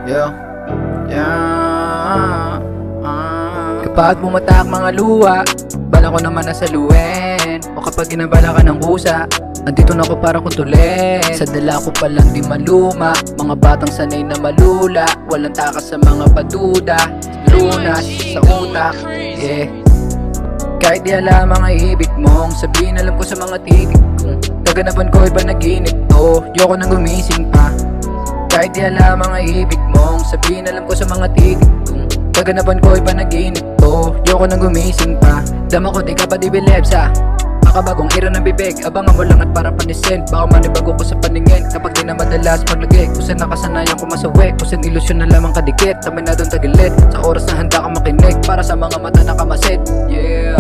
Yo, yeah. Kapag bumatak mga luha, bala ko naman nasaluin. O kapag ginabala ka ng kusa, nandito na ako para kutulin. Sa dala ko palang di maluma, mga batang sanay na malula. Walang takas sa mga paduda, lunas sa utak, yeah. Kahit di alam ang ibig mong sabihin, alam ko sa mga titig kong kaganapan ko iba naginip to. Yoko nang gumising pa. Kahit di alam ang ibig mong sabihin, alam ko sa mga titig kong kaganapan ko iba naginip to. Yoko nang gumising pa. Dama ko di ka pa di bilib sa makabagong ira ng bibig. Abangan mo lang at para panisin, baka manibago ko sa paningin. Kapag di na madalas maglagay, kung saan nakasanayan ko masawi, kung saan ilusyon na lamang kadikit, tamay na doon tagilid. Sa oras na handa ka makinig, para sa mga mata na kamasid, yeah.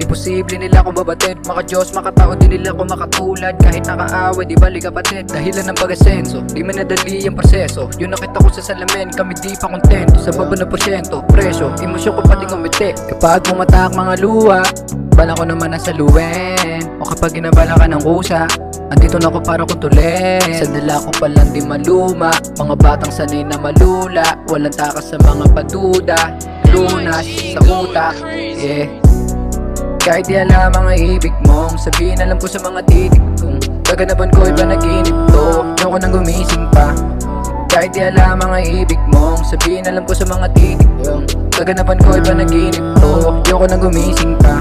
Imposible nila kung babatid, maka Diyos, makatao din nila kung makatulad. Kahit nakaaway, di bali kapatid, dahilan ng pag-asenso, di manadali ang proseso. Yun nakita ko sa salamin, kami di pa kontento. Sa baba na porsyento, presyo, emosyon ko pati ngumiti. Kapag bumatak mga luha, bala ko naman nasaluin. O kapag ginabala ka ng kusa, andito na ako para kutulin. Sa dala ko palang di maluma, mga batang sanay na malula. Walang takas sa mga paduda, lunas sa utak, yeah. Kahit di alam ang ibig mong sabihin, alam ko sa mga titig kong kaganapan ko iba naginip to. Yoko nang gumising pa. Kahit di alam ang ibig mong sabihin, alam ko sa mga titig kong kaganapan ko iba naginip to. Yoko nang gumising pa.